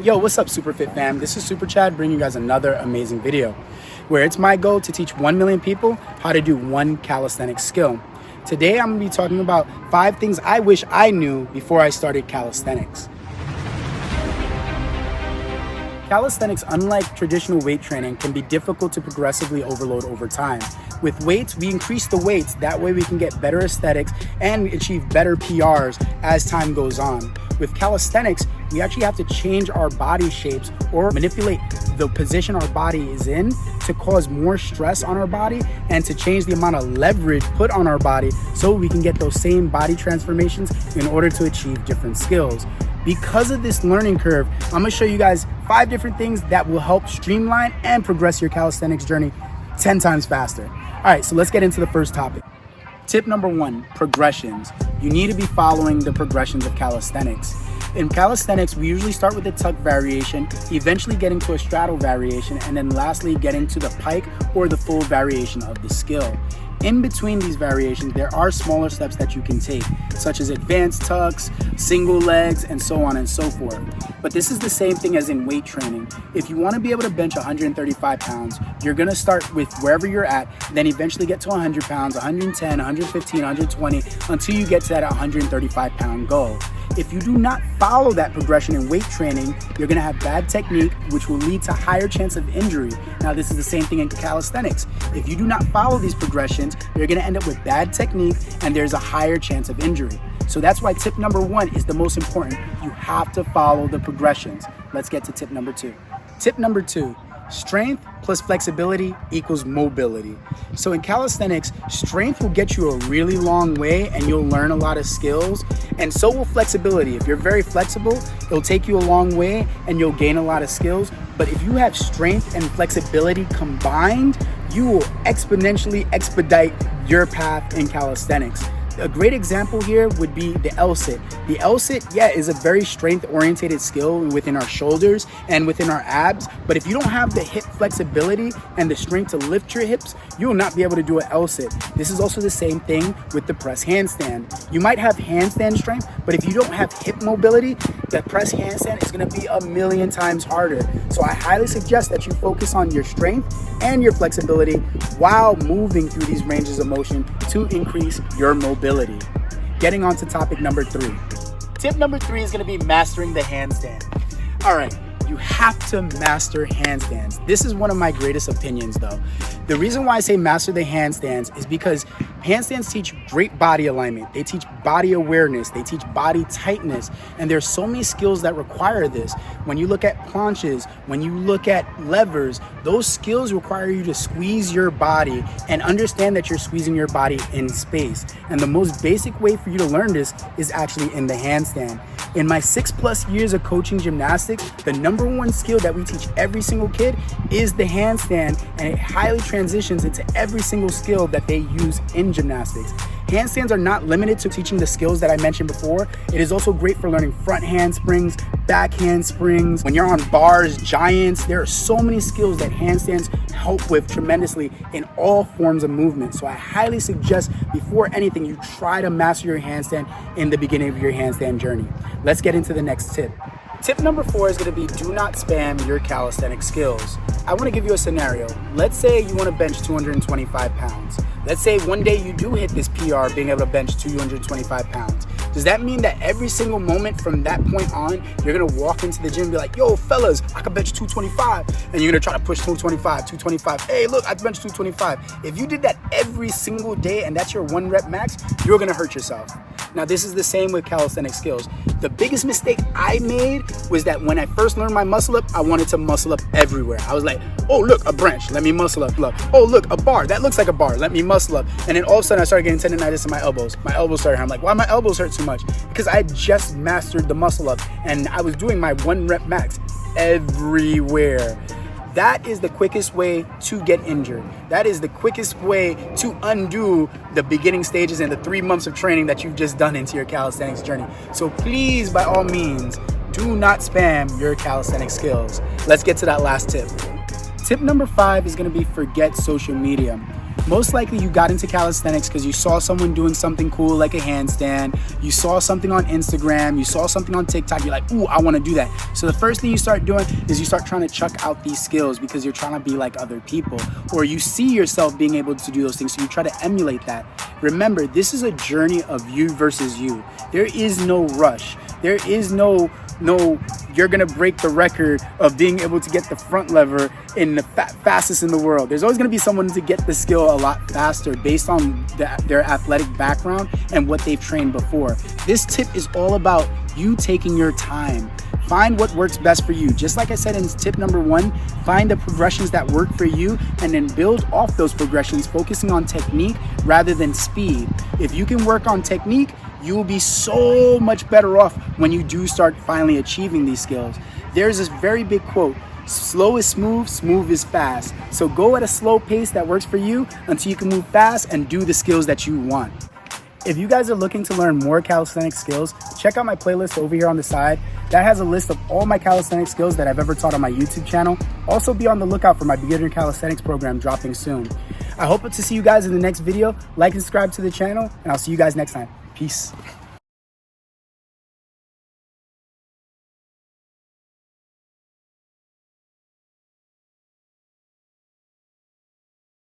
Yo, what's up, Superfit fam? This is Super Chad bringing you guys another amazing video where it's my goal to teach 1 million people how to do one calisthenics skill. Today, I'm gonna be talking about 5 things I wish I knew before I started calisthenics. Calisthenics, unlike traditional weight training, can be difficult to progressively overload over time. With weights, we increase the weights. That way we can get better aesthetics and we achieve better PRs as time goes on. With calisthenics, we actually have to change our body shapes or manipulate the position our body is in to cause more stress on our body and to change the amount of leverage put on our body so we can get those same body transformations in order to achieve different skills. Because of this learning curve, I'm gonna show you guys 5 different things that will help streamline and progress your calisthenics journey 10 times faster. All right, so let's get into the first topic. Tip number 1, progressions. You need to be following the progressions of calisthenics. In calisthenics, we usually start with the tuck variation, eventually getting to a straddle variation, and then lastly getting to the pike or the full variation of the skill. In between these variations, there are smaller steps that you can take, such as advanced tucks, single legs, and so on and so forth. But this is the same thing as in weight training. If you want to be able to bench 135 pounds, you're going to start with wherever you're at, then eventually get to 100 pounds, 110, 115, 120, until you get to that 135 pound goal. If you do not follow that progression in weight training, you're gonna have bad technique, which will lead to higher chance of injury. Now, this is the same thing in calisthenics. If you do not follow these progressions, you're gonna end up with bad technique and there's a higher chance of injury. So that's why tip number 1 is the most important. You have to follow the progressions. Let's get to tip number 2. Tip number 2. Strength plus flexibility equals mobility. So in calisthenics, strength will get you a really long way and you'll learn a lot of skills, and so will flexibility. If you're very flexible, it'll take you a long way and you'll gain a lot of skills. But if you have strength and flexibility combined, you will exponentially expedite your path in calisthenics. A great example here would be the L-sit. The L-sit, is a very strength-oriented skill within our shoulders and within our abs, but if you don't have the hip flexibility and the strength to lift your hips, you will not be able to do an L-sit. This is also the same thing with the press handstand. You might have handstand strength, but if you don't have hip mobility, the press handstand is gonna be a million times harder. So I highly suggest that you focus on your strength and your flexibility while moving through these ranges of motion to increase your mobility. Getting on to topic number 3. Tip number 3 is gonna be mastering the handstand. All right, you have to master handstands. This is one of my greatest opinions though. The reason why I say master the handstands is because handstands teach great body alignment. They teach body awareness. They teach body tightness. And there's so many skills that require this. When you look at planches, when you look at levers, those skills require you to squeeze your body and understand that you're squeezing your body in space. And the most basic way for you to learn this is actually in the handstand. In my 6+ years of coaching gymnastics, the number 1 skill that we teach every single kid is the handstand, and it highly transitions into every single skill that they use in gymnastics. Handstands are not limited to teaching the skills that I mentioned before. It is also great for learning front handsprings, back handsprings. When you're on bars, giants, there are so many skills that handstands help with tremendously in all forms of movement. So I highly suggest before anything, you try to master your handstand in the beginning of your handstand journey. Let's get into the next tip. Tip number 4 is gonna be do not spam your calisthenics skills. I wanna give you a scenario. Let's say you wanna bench 225 pounds. Let's say one day you do hit this PR being able to bench 225 pounds. Does that mean that every single moment from that point on, you're gonna walk into the gym and be like, yo, fellas, I can bench 225. And you're gonna try to push 225. Hey, look, I bench 225. If you did that every single day and that's your 1 rep max, you're gonna hurt yourself. Now, this is the same with calisthenics skills. The biggest mistake I made was that when I first learned my muscle up, I wanted to muscle up everywhere. I was like, oh, look, a branch, let me muscle up. Oh, look, a bar, that looks like a bar, let me muscle up. And then all of a sudden I started getting tendonitis in my elbows. My elbows started hurting. I'm like, why my elbows hurt so much? Because I just mastered the muscle up and I was doing my 1 rep max everywhere. That is the quickest way to get injured. That is the quickest way to undo the beginning stages and the 3 months of training that you've just done into your calisthenics journey. So please, by all means, do not spam your calisthenics skills. Let's get to that last tip. Tip number 5 is gonna be forget social media. Most likely you got into calisthenics because you saw someone doing something cool like a handstand, you saw something on Instagram, you saw something on TikTok, you're like, ooh, I want to do that. So the first thing you start doing is you start trying to chuck out these skills because you're trying to be like other people, or you see yourself being able to do those things, so you try to emulate that. Remember, this is a journey of you versus you. There is no rush. There is no you're gonna break the record of being able to get the front lever in the fastest in the world. There's always gonna be someone to get the skill a lot faster based on their athletic background and what they've trained before. This tip is all about you taking your time. Find what works best for you. Just like I said in tip number 1, find the progressions that work for you and then build off those progressions, focusing on technique rather than speed. If you can work on technique, you will be so much better off when you do start finally achieving these skills. There's this very big quote, slow is smooth, smooth is fast. So go at a slow pace that works for you until you can move fast and do the skills that you want. If you guys are looking to learn more calisthenics skills, check out my playlist over here on the side. That has a list of all my calisthenics skills that I've ever taught on my YouTube channel. Also be on the lookout for my beginner calisthenics program dropping soon. I hope to see you guys in the next video. Like and subscribe to the channel, and I'll see you guys next time. Peace.